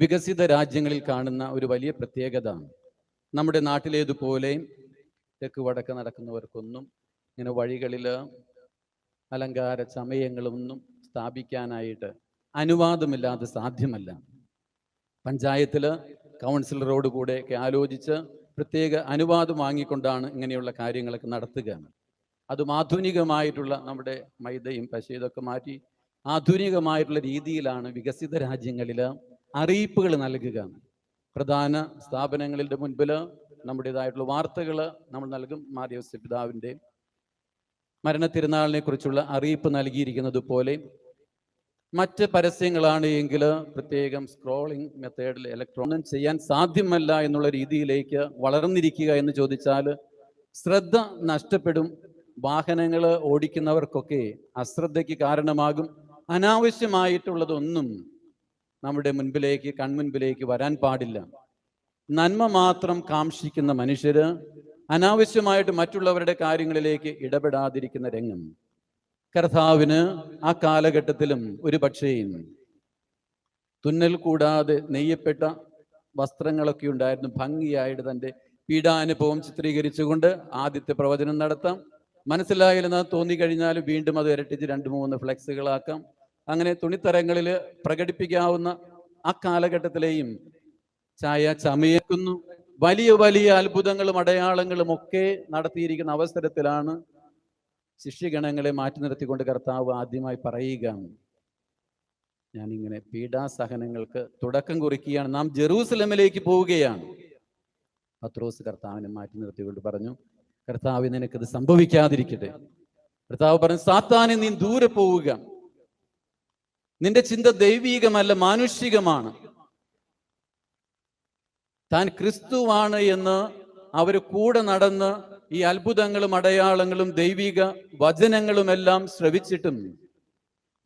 വികസിത രാജ്യങ്ങളിൽ കാണുന്ന ഒരു വലിയ പ്രത്യേകത, നമ്മുടെ നാട്ടിലേതുപോലെ തെക്ക് വടക്ക് നടക്കുന്നവർക്കൊന്നും ഇങ്ങനെ വഴികളിൽ അലങ്കാര ചമയങ്ങളൊന്നും സ്ഥാപിക്കാനായിട്ട് അനുവാദമില്ലാതെ സാധ്യമല്ല. പഞ്ചായത്തിൽ കൗൺസിലറോട് കൂടെയൊക്കെ ആലോചിച്ച് പ്രത്യേക അനുവാദം വാങ്ങിക്കൊണ്ടാണ് ഇങ്ങനെയുള്ള കാര്യങ്ങളൊക്കെ നടത്തുക. അതും ആധുനികമായിട്ടുള്ള നമ്മുടെ മൈദയും പശയൊക്കെ മാറ്റി ആധുനികമായിട്ടുള്ള രീതിയിലാണ് വികസിത രാജ്യങ്ങളിൽ അറിയിപ്പുകൾ നൽകുക. പ്രധാന സ്ഥാപനങ്ങളുടെ മുൻപിൽ നമ്മുടേതായിട്ടുള്ള വാർത്തകൾ നമ്മൾ നൽകും. മാർ യോസേഫ് പിതാവിൻ്റെ മരണത്തിരുനാളിനെ കുറിച്ചുള്ള അറിയിപ്പ് നൽകിയിരിക്കുന്നത് പോലെ മറ്റ് പരസ്യങ്ങളാണ് എങ്കിൽ പ്രത്യേകം സ്ക്രോളിംഗ് മെത്തേഡിൽ ഇലക്ട്രോണിക് ചെയ്യാൻ സാധ്യമല്ല എന്നുള്ള രീതിയിലേക്ക് വളർന്നിരിക്കുക എന്ന് ചോദിച്ചാൽ ശ്രദ്ധ നഷ്ടപ്പെടും. വാഹനങ്ങൾ ഓടിക്കുന്നവർക്കൊക്കെ അശ്രദ്ധയ്ക്ക് കാരണമാകും. അനാവശ്യമായിട്ടുള്ളതൊന്നും നമ്മുടെ മുൻപിലേക്ക് കൺമുൻപിലേക്ക് വരാൻ പാടില്ല. നന്മ മാത്രം കാംക്ഷിക്കുന്ന മനുഷ്യര് അനാവശ്യമായിട്ട് മറ്റുള്ളവരുടെ കാര്യങ്ങളിലേക്ക് ഇടപെടാതിരിക്കുന്ന രംഗം കർത്താവിന് ആ കാലഘട്ടത്തിലും ഒരു പക്ഷേ തുന്നൽ കൂടാതെ നെയ്യപ്പെട്ട വസ്ത്രങ്ങളൊക്കെ ഉണ്ടായിരുന്നു. ഭംഗിയായിട്ട് തൻ്റെ പീഡാനുഭവം ചിത്രീകരിച്ചുകൊണ്ട് ആദ്യത്തെ പ്രവചനം നടത്താം. മനസ്സിലായില്ലെന്ന് തോന്നിക്കഴിഞ്ഞാൽ വീണ്ടും അത് ഇരട്ടിച്ച് 2-3 ഫ്ലെക്സുകളാക്കാം. അങ്ങനെ തുണിത്തരങ്ങളിൽ പ്രകടിപ്പിക്കാവുന്ന ആ കാലഘട്ടത്തിലെയും ചമയക്കുന്നു. വലിയ വലിയ അത്ഭുതങ്ങളും അടയാളങ്ങളും ഒക്കെ നടത്തിയിരിക്കുന്ന അവസരത്തിലാണ് ശിഷ്യഗണങ്ങളെ മാറ്റി നിർത്തിക്കൊണ്ട് കർത്താവ് ആദ്യമായി പറയുക, ഞാനിങ്ങനെ പീഡാസഹനങ്ങൾക്ക് തുടക്കം കുറിക്കുകയാണ്, നാം ജെറൂസലമിലേക്ക് പോവുകയാണ്. പത്രോസ് കർത്താവിനെ മാറ്റി നിർത്തിക്കൊണ്ട് പറഞ്ഞു, കർത്താവ് നിനക്കത് സംഭവിക്കാതിരിക്കട്ടെ. കർത്താവ് പറഞ്ഞു, സാത്താനെ നീ ദൂരെ പോവുക, നിന്റെ ചിന്ത ദൈവീകമല്ല മാനുഷികമാണ്. താൻ ക്രിസ്തുവാണ് എന്ന് അവർ കൂടെ നടന്ന് ഈ അത്ഭുതങ്ങളും അടയാളങ്ങളും ദൈവിക വചനങ്ങളുമെല്ലാം ശ്രവിച്ചിട്ടും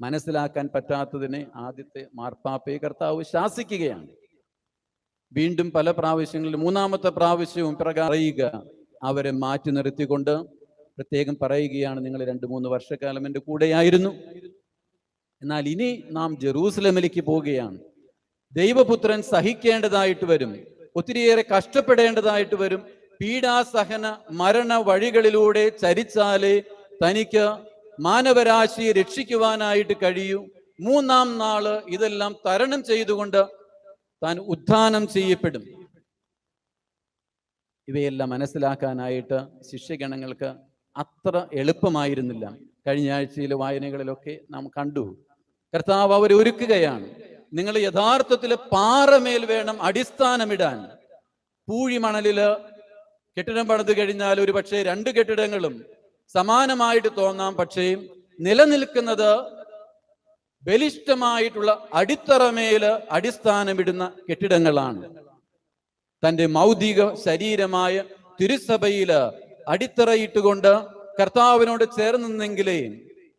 മനസ്സിലാക്കാൻ പറ്റാത്തതിനെ ആദ്യത്തെ മാർപ്പാപ്പയെ കർത്താവ് ശാസിക്കുകയാണ്. വീണ്ടും പല പ്രാവശ്യങ്ങളിലും 3-ാമത്തെ പ്രാവശ്യവും പറയുക, അവരെ മാറ്റി നിർത്തിക്കൊണ്ട് പ്രത്യേകം പറയുകയാണ്, നിങ്ങൾ 2-3 വർഷക്കാലം എൻ്റെ കൂടെയായിരുന്നു, എന്നാൽ ഇനി നാം ജെറൂസലമിലേക്ക് പോവുകയാണ്. ദൈവപുത്രൻ സഹിക്കേണ്ടതായിട്ട് വരും, ഒത്തിരിയേറെ കഷ്ടപ്പെടേണ്ടതായിട്ട് വരും. പീഡാസഹന മരണ വഴികളിലൂടെ ചരിച്ചാലേ തനിക്ക് മാനവരാശിയെ രക്ഷിക്കുവാനായിട്ട് കഴിയൂ. 3-ാം നാള് ഇതെല്ലാം തരണം ചെയ്തുകൊണ്ട് താൻ ഉത്ഥാനം ചെയ്യപ്പെടും. ഇവയെല്ലാം മനസ്സിലാക്കാനായിട്ട് ശിഷ്യഗണങ്ങൾക്ക് അത്ര എളുപ്പമായിരുന്നില്ല. കഴിഞ്ഞ ആഴ്ചയിലെ വായനകളിലൊക്കെ നാം കണ്ടു, കർത്താവ് അവരെ ഒരുക്കുകയാണ്. നിങ്ങൾ യഥാർത്ഥത്തിൽ പാറമേൽ വേണം അടിസ്ഥാനമിടാൻ. പൂഴിമണലില് കെട്ടിടം പണിത് കഴിഞ്ഞാൽ ഒരു പക്ഷേ 2 കെട്ടിടങ്ങളും സമാനമായിട്ട് തോന്നാം. പക്ഷേ നിലനിൽക്കുന്നത് ബലിഷ്ഠമായിട്ടുള്ള അടിത്തറമേല് അടിസ്ഥാനമിടുന്ന കെട്ടിടങ്ങളാണ്. തൻ്റെ മൗതിക ശരീരമായ തിരുസഭയില് അടിത്തറയിട്ടുകൊണ്ട് കർത്താവിനോട് ചേർന്ന് നിന്നെങ്കിലേ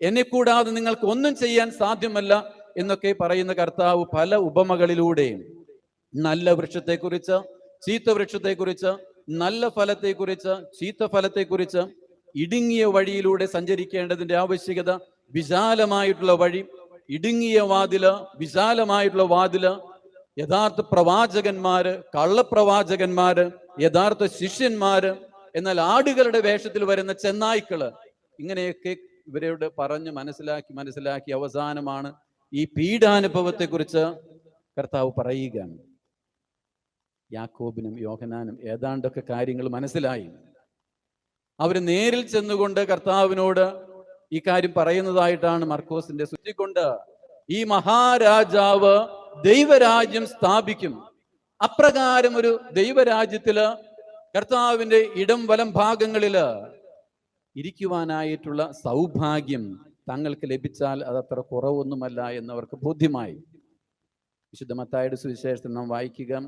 എന്നെ കൂടാതെ നിങ്ങൾക്ക് ഒന്നും ചെയ്യാൻ സാധ്യമല്ല എന്നൊക്കെ പറയുന്ന കർത്താവ് പല ഉപമകളിലൂടെ നല്ല വൃക്ഷത്തെക്കുറിച്ച്, ചീത്ത വൃക്ഷത്തെക്കുറിച്ച്, നല്ല ഫലത്തെക്കുറിച്ച്, ചീത്ത ഫലത്തെക്കുറിച്ച്, ഇടുങ്ങിയ വഴിയിലൂടെ സഞ്ചരിക്കേണ്ടതിന്റെ ആവശ്യകത, വിശാലമായിട്ടുള്ള വഴി, ഇടുങ്ങിയ വാതില്, വിശാലമായിട്ടുള്ള വാതില്, യഥാർത്ഥ പ്രവാചകന്മാര്, കള്ളപ്രവാചകന്മാര്, യഥാർത്ഥ ശിഷ്യന്മാര്, എന്നാൽ ആടുകളുടെ വേഷത്തിൽ വരുന്ന ചെന്നായ്ക്കള്, ഇങ്ങനെയൊക്കെ ഇവരോട് പറഞ്ഞ് മനസ്സിലാക്കി അവസാനമാണ് ഈ പീഡാനുഭവത്തെക്കുറിച്ച് കർത്താവ് പറയുകയാണ്. യാക്കോബിനും യോഹന്നാനും ഏതാണ്ടൊക്കെ കാര്യങ്ങൾ മനസ്സിലായി. അവർ നേരിൽ ചെന്നുകൊണ്ട് കർത്താവിനോട് ഈ കാര്യം പറയുന്നതായിട്ടാണ് മർക്കോസിന്റെ സൂചിക്കൊണ്ട്, ഈ മഹാരാജാവ് ദൈവരാജ്യം സ്ഥാപിക്കും. അപ്രകാരം ഒരു ദൈവരാജ്യത്തില് കർത്താവിന്റെ ഇടം വലം ഭാഗങ്ങളില് ഇരിക്കുവാനായിട്ടുള്ള സൗഭാഗ്യം തങ്ങൾക്ക് ലഭിച്ചാൽ അതത്ര കുറവൊന്നുമല്ല എന്നവർക്ക് ബോധ്യമായി. വിശുദ്ധ മത്തായിയുടെ സുവിശേഷത്തിൽ നാം വായിക്കുക,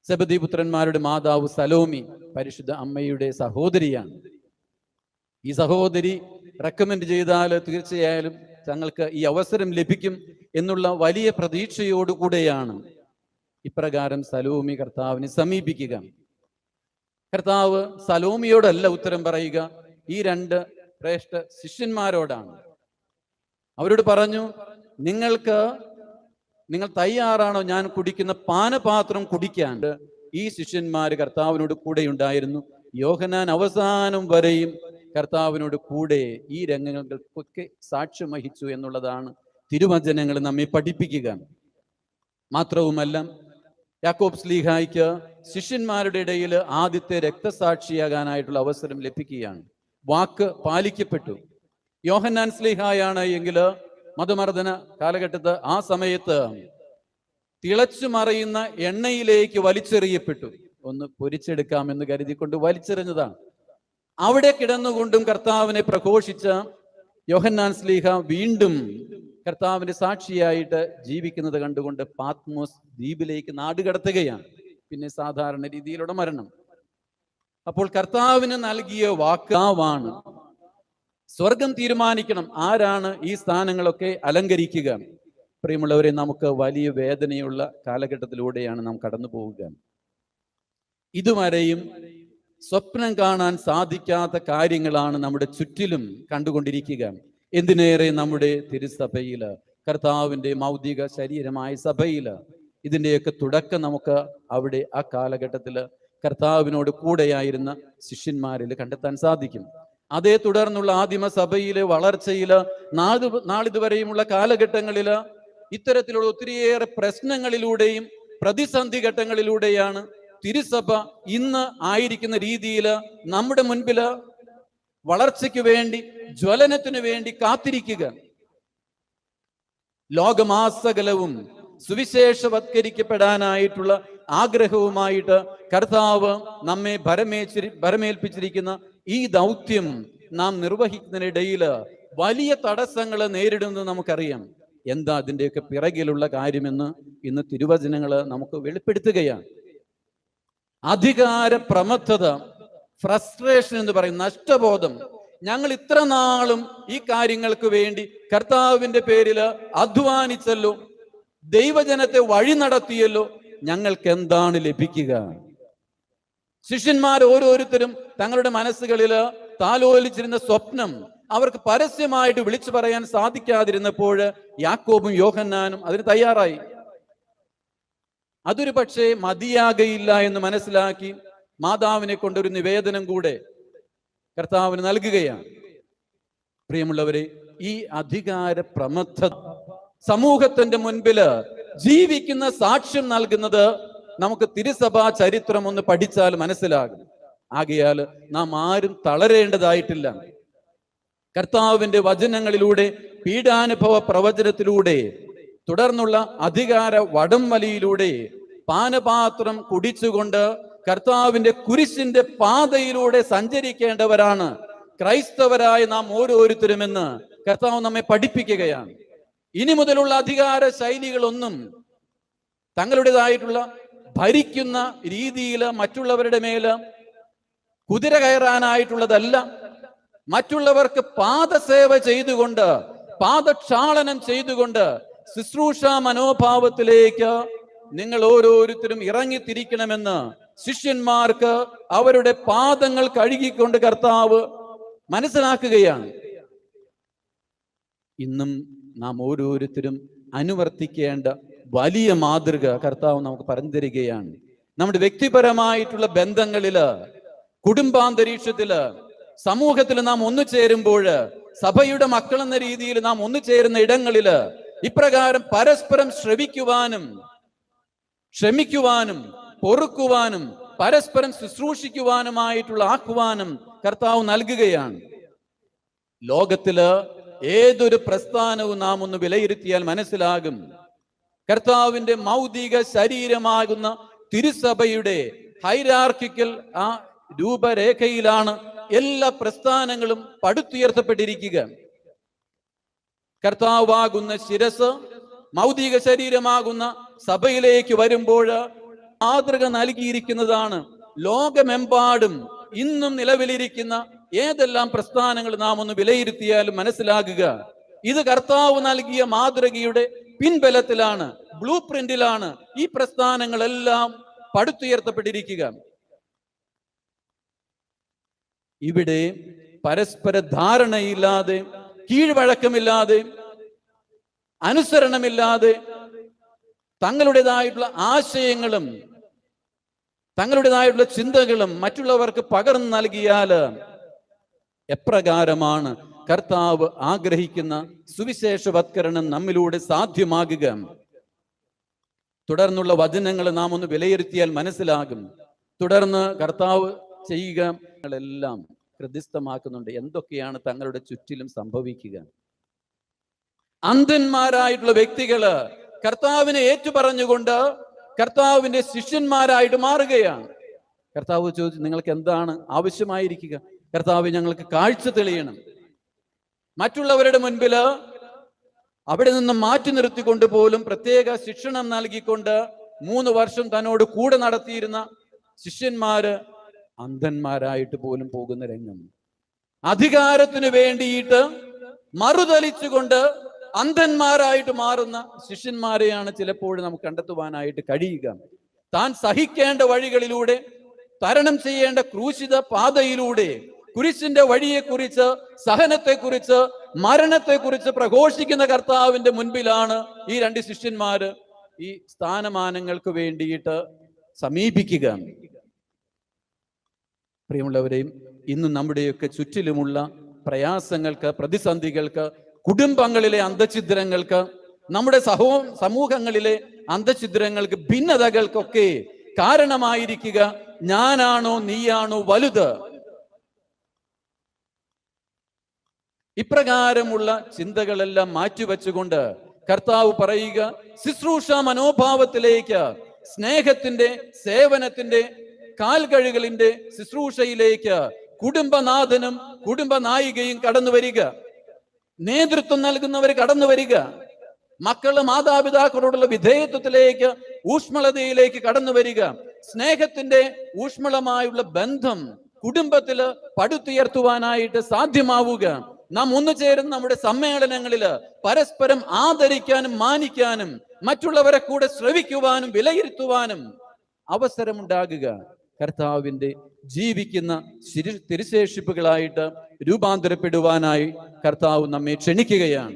സെബദി പുത്രന്മാരുടെ മാതാവ് സലോമി പരിശുദ്ധ അമ്മയുടെ സഹോദരിയാണ്. ഈ സഹോദരി റെക്കമെൻഡ് ചെയ്താൽ തീർച്ചയായും തങ്ങൾക്ക് ഈ അവസരം ലഭിക്കും എന്നുള്ള വലിയ പ്രതീക്ഷയോടുകൂടെയാണ് ഇപ്രകാരം സലോമി കർത്താവിനെ സമീപിക്കുക. കർത്താവ് സലോമിയോടല്ല ഉത്തരം പറയുക, ഈ 2 ശ്രേഷ്ഠ ശിഷ്യന്മാരോടാണ്. അവരോട് പറഞ്ഞു, നിങ്ങൾക്ക് നിങ്ങൾ തയ്യാറാണോ ഞാൻ കുടിക്കുന്ന പാനപാത്രം കുടിക്കാൻ? ഈ ശിഷ്യന്മാര് കർത്താവിനോട് കൂടെ ഉണ്ടായിരുന്നു. യോഹന്നാൻ അവസാനം വരെയും കർത്താവിനോട് കൂടെ ഈ രംഗങ്ങൾക്കൊക്കെ സാക്ഷ്യം വഹിച്ചു എന്നുള്ളതാണ് തിരുവചനങ്ങൾ നമ്മെ പഠിപ്പിക്കുക. മാത്രവുമല്ല, യാക്കോബ് ശ്ലീഹായ്ക്ക് ശിഷ്യന്മാരുടെ ഇടയിൽ ആദ്യത്തെ രക്തസാക്ഷിയാകാനായിട്ടുള്ള അവസരം ലഭിക്കുകയാണ്. വാക്ക് പാലിക്കപ്പെട്ടു. യോഹന്നാൻ ശ്ലീഹായാണ് എങ്കിൽ മതമർദ്ദന കാലഘട്ടത്ത് ആ സമയത്ത് തിളച്ചു മറയുന്ന എണ്ണയിലേക്ക് വലിച്ചെറിയപ്പെട്ടു. ഒന്ന് പൊരിച്ചെടുക്കാമെന്ന് കരുതിക്കൊണ്ട് വലിച്ചെറിഞ്ഞതാണ്. അവിടെ കിടന്നുകൊണ്ടും കർത്താവിനെ പ്രഘോഷിച്ച യോഹന്നാൻ ശ്ലീഹ വീണ്ടും കർത്താവിന്റെ സാക്ഷിയായിട്ട് ജീവിക്കുന്നത് കണ്ടുകൊണ്ട് പാത്മോസ് ദ്വീപിലേക്ക് നാടുകടത്തുകയാണ്. പിന്നെ സാധാരണ രീതിയിലുള്ള മരണം. അപ്പോൾ കർത്താവിന് നൽകിയ വാക്കാവാണ്. സ്വർഗം തീരുമാനിക്കണം ആരാണ് ഈ സ്ഥാനങ്ങളൊക്കെ അലങ്കരിക്കുക. പ്രിയമുള്ളവരെ, നമുക്ക് വലിയ വേദനയുള്ള കാലഘട്ടത്തിലൂടെയാണ് നാം കടന്നു പോവുക. ഇതുവരെയും സ്വപ്നം കാണാൻ സാധിക്കാത്ത കാര്യങ്ങളാണ് നമ്മുടെ ചുറ്റിലും കണ്ടുകൊണ്ടിരിക്കുക. എന്തിനേറെ നമ്മുടെ തിരുസഭയില്, കർത്താവിന്റെ മൗതിക ശരീരമായ സഭയില് ഇതിൻ്റെയൊക്കെ തുടക്കം നമുക്ക് അവിടെ ആ കാലഘട്ടത്തില് കർത്താവിനോട് കൂടെയായിരുന്ന ശിഷ്യന്മാരിൽ കണ്ടെത്താൻ സാധിക്കും. അതേ തുടർന്നുള്ള ആദിമ സഭയിലെ വളർച്ചയില് നാളിതുവരെയുമുള്ള കാലഘട്ടങ്ങളില് ഇത്തരത്തിലുള്ള ഒത്തിരിയേറെ പ്രശ്നങ്ങളിലൂടെയും പ്രതിസന്ധി ഘട്ടങ്ങളിലൂടെയാണ് തിരുസഭ ഇന്ന് ആയിരിക്കുന്ന രീതിയിൽ നമ്മുടെ മുൻപില് വളർച്ചയ്ക്ക് വേണ്ടി, ജ്വലനത്തിനു വേണ്ടി കാത്തിരിക്കുക. ലോകമാസകലവും സുവിശേഷവത്കരിക്കപ്പെടാനായിട്ടുള്ള ആഗ്രഹവുമായിട്ട് കർത്താവ് നമ്മെ ഭരമേൽപ്പിച്ചിരിക്കുന്ന ഈ ദൗത്യം നാം നിർവഹിക്കുന്നതിനിടയിൽ വലിയ തടസ്സങ്ങൾ നേരിടുന്നത് നമുക്കറിയാം. എന്താ അതിൻ്റെയൊക്കെ പിറകിലുള്ള കാര്യമെന്ന് ഇന്ന് തിരുവചനങ്ങൾ നമുക്ക് വെളിപ്പെടുത്തുകയാണ്. അധികാര പ്രമത്തത, ഫ്രസ്ട്രേഷൻ എന്ന് പറയും, നഷ്ടബോധം. ഞങ്ങൾ ഇത്ര നാളും ഈ കാര്യങ്ങൾക്ക് വേണ്ടി കർത്താവിന്റെ പേരിൽ അധ്വാനിച്ചല്ലോ, ദൈവജനത്തെ വഴി നടത്തിയല്ലോ, ഞങ്ങൾക്ക് എന്താണ് ലഭിക്കുക? ശിഷ്യന്മാർ ഓരോരുത്തരും തങ്ങളുടെ മനസ്സുകളിൽ താലോലിച്ചിരുന്ന സ്വപ്നം അവർക്ക് പരസ്യമായിട്ട് വിളിച്ചു പറയാൻ സാധിക്കാതിരുന്നപ്പോൾ യാക്കോബും യോഹന്നാനും അതിന് തയ്യാറായി. അതൊരു പക്ഷേ മതിയാകയില്ല എന്ന് മനസ്സിലാക്കി മാതാവിനെ കൊണ്ടൊരു നിവേദനം കൂടെ കർത്താവിന് നൽകുകയാണ്. പ്രിയമുള്ളവരെ, ഈ അധികാര പ്രമത്ത സമൂഹത്തിന്റെ മുൻപില് ജീവിക്കുന്ന സാക്ഷ്യം നൽകുന്നത് നമുക്ക് തിരുസഭാ ചരിത്രം ഒന്ന് പഠിച്ചാൽ മനസ്സിലാകും. ആകയാൽ നാം ആരും തളരേണ്ടതായിട്ടില്ല. കർത്താവിന്റെ വചനങ്ങളിലൂടെ, പീഡാനുഭവ പ്രവചനത്തിലൂടെ, തുടർന്നുള്ള അധികാര വടംവലിയിലൂടെ, പാനപാത്രം കുടിച്ചുകൊണ്ട് കർത്താവിന്റെ കുരിശിന്റെ പാതയിലൂടെ സഞ്ചരിക്കേണ്ടവരാണ് ക്രൈസ്തവരായ നാം ഓരോരുത്തരുമെന്ന് കർത്താവ് നമ്മെ പഠിപ്പിക്കുകയാണ്. ഇനി മുതലുള്ള അധികാര ശൈലികളൊന്നും തങ്ങളുടേതായിട്ടുള്ള ഭരിക്കുന്ന രീതിയിൽ മറ്റുള്ളവരുടെ മേല് കുതിര കയറാനായിട്ടുള്ളതല്ല. മറ്റുള്ളവർക്ക് പാദസേവ ചെയ്തുകൊണ്ട്, പാദക്ഷാളനം ചെയ്തുകൊണ്ട് ശുശ്രൂഷ മനോഭാവത്തിലേക്ക് നിങ്ങൾ ഓരോരുത്തരും ഇറങ്ങിത്തിരിക്കണമെന്ന് ശിഷ്യന്മാർക്ക് അവരുടെ പാദങ്ങൾ കഴുകിക്കൊണ്ട് കർത്താവ് മനസ്സിലാക്കുകയാണ്. ഇന്നും നാം ഓരോരുത്തരും അനുവർത്തിക്കേണ്ട വലിയ മാതൃക കർത്താവ് നമുക്ക് പറഞ്ഞു തരികയാണ്. നമ്മുടെ വ്യക്തിപരമായിട്ടുള്ള ബന്ധങ്ങളില്, കുടുംബാന്തരീക്ഷത്തില്, സമൂഹത്തിൽ നാം ഒന്നു ചേരുമ്പോൾ, സഭയുടെ മക്കൾ എന്ന രീതിയിൽ നാം ഒന്നു ചേരുന്ന ഇടങ്ങളില് ഇപ്രകാരം പരസ്പരം ക്ഷമിക്കുവാനും പൊറുക്കുവാനും പരസ്പരം ശുശ്രൂഷിക്കുവാനുമായിട്ടുള്ള ആഹ്വാനം കർത്താവ് നൽകുകയാണ്. ലോകത്തില് ഏതൊരു പ്രസ്ഥാനവും നാം ഒന്ന് വിലയിരുത്തിയാൽ മനസ്സിലാകും, കർത്താവിന്റെ മൗതിക ശരീരമാകുന്ന തിരുസഭയുടെ ഹൈറാർക്കിക്കൽ ആ രൂപരേഖയിലാണ് എല്ലാ പ്രസ്ഥാനങ്ങളും പടുത്തുയർത്തപ്പെട്ടിരിക്കുക. കർത്താവാകുന്ന ശിരസ് മൗതിക ശരീരമാകുന്ന സഭയിലേക്ക് വരുമ്പോൾ മാതൃക നൽകിയിരിക്കുന്നതാണ്. ലോകമെമ്പാടും ഇന്നും നിലവിലിരിക്കുന്ന ഏതെല്ലാം പ്രസ്ഥാനങ്ങൾ നാം ഒന്ന് വിലയിരുത്തിയാലും മനസ്സിലാകുക, ഇത് കർത്താവ് നൽകിയ മാതൃകയുടെ പിൻബലത്തിലാണ്, ബ്ലൂ പ്രിന്റിലാണ് ഈ പ്രസ്ഥാനങ്ങളെല്ലാം പടുത്തുയർത്തപ്പെട്ടിരിക്കുക. ഇവിടെ പരസ്പര ധാരണയില്ലാതെ, കീഴ്വഴക്കമില്ലാതെ, അനുസരണമില്ലാതെ തങ്ങളുടേതായിട്ടുള്ള ആശയങ്ങളും തങ്ങളുടേതായിട്ടുള്ള ചിന്തകളും മറ്റുള്ളവർക്ക് പകർന്നു നൽകിയാൽ എപ്രകാരമാണ് കർത്താവ് ആഗ്രഹിക്കുന്ന സുവിശേഷവത്കരണം നമ്മിലൂടെ സാധ്യമാകുക? തുടർന്നുള്ള വചനങ്ങൾ നാം ഒന്ന് വിലയിരുത്തിയാൽ മനസ്സിലാകും. തുടർന്ന് കർത്താവ് ചെയ്യുകയെല്ലാം ഹൃദിസ്ഥമാക്കുന്നുണ്ട്. എന്തൊക്കെയാണ് തങ്ങളുടെ ചുറ്റിലും സംഭവിക്കുക? അന്ധന്മാരായിട്ടുള്ള വ്യക്തികള് കർത്താവിനെ ഏറ്റുപറഞ്ഞുകൊണ്ട് കർത്താവിന്റെ ശിഷ്യന്മാരായിട്ട് മാറുകയാണ്. കർത്താവ് ചോദിച്ചു, നിങ്ങൾക്ക് എന്താണ് ആവശ്യമായിരിക്കുക? കർത്താവ്, ഞങ്ങൾക്ക് കാഴ്ച തെളിയണം. മറ്റുള്ളവരുടെ മുൻപില് അവിടെ നിന്ന് മാറ്റി നിർത്തിക്കൊണ്ട് പോലും പ്രത്യേക ശിക്ഷണം നൽകിക്കൊണ്ട് 3 വർഷം തന്നോട് കൂടെ നടത്തിയിരുന്ന ശിഷ്യന്മാര് അന്ധന്മാരായിട്ട് പോലും പോകുന്ന രംഗം. അധികാരത്തിന് വേണ്ടിയിട്ട് മറുതലിച്ചുകൊണ്ട് അന്ധന്മാരായിട്ട് മാറുന്ന ശിഷ്യന്മാരെയാണ് ചിലപ്പോൾ നമുക്ക് കണ്ടെത്തുവാനായിട്ട് കഴിയുക. താൻ സഹിക്കേണ്ട വഴികളിലൂടെ, തരണം ചെയ്യേണ്ട ക്രൂശിത പാതയിലൂടെ കുരിശിന്റെ വഴിയെക്കുറിച്ച്, സഹനത്തെക്കുറിച്ച്, മരണത്തെക്കുറിച്ച് പ്രഘോഷിക്കുന്ന കർത്താവിന്റെ മുൻപിലാണ് ഈ 2 ശിഷ്യന്മാര് ഈ സ്ഥാനമാനങ്ങൾക്ക് വേണ്ടിയിട്ട് സമീപിക്കുക. പ്രിയമുള്ളവരെയും, ഇന്ന് നമ്മുടെയൊക്കെ ചുറ്റിലുമുള്ള പ്രയാസങ്ങൾക്ക്, പ്രതിസന്ധികൾക്ക്, കുടുംബങ്ങളിലെ അന്തഛിദ്രങ്ങൾക്ക്, നമ്മുടെ സമൂഹങ്ങളിലെ അന്തഛിദ്രങ്ങൾക്ക്, ഭിന്നതകൾക്കൊക്കെ കാരണമായിരിക്കുക ഞാനാണോ നീയാണോ വലുത്? ഇപ്രകാരമുള്ള ചിന്തകളെല്ലാം മാറ്റിവെച്ചുകൊണ്ട് കർത്താവ് പറയുക, ശുശ്രൂഷ മനോഭാവത്തിലേക്ക്, സ്നേഹത്തിന്റെ, സേവനത്തിന്റെ, കാൽകഴുകലിന്റെ ശുശ്രൂഷയിലേക്ക് കുടുംബനാഥനും കുടുംബനായികയും കടന്നു വരിക. നേതൃത്വം നൽകുന്നവർ കടന്നു വരിക. മക്കള് മാതാപിതാക്കളോടുള്ള വിധേയത്വത്തിലേക്ക്, ഊഷ്മളതയിലേക്ക് കടന്നു വരിക. സ്നേഹത്തിന്റെ ഊഷ്മളമായുള്ള ബന്ധം കുടുംബത്തില് പടുത്തുയർത്തുവാനായിട്ട് സാധ്യമാവുക. നാം ഒന്നുചേരുന്ന നമ്മുടെ സമ്മേളനങ്ങളില് പരസ്പരം ആദരിക്കാനും മാനിക്കാനും മറ്റുള്ളവരെ കൂടെ ശ്രവിക്കുവാനും വിലയിരുത്തുവാനും അവസരമുണ്ടാകുക. കർത്താവിന്റെ ജീവിക്കുന്ന തിരുശേഷിപ്പുകളായിട്ട് രൂപാന്തരപ്പെടുവാനായി കർത്താവ് നമ്മെ ക്ഷണിക്കുകയാണ്.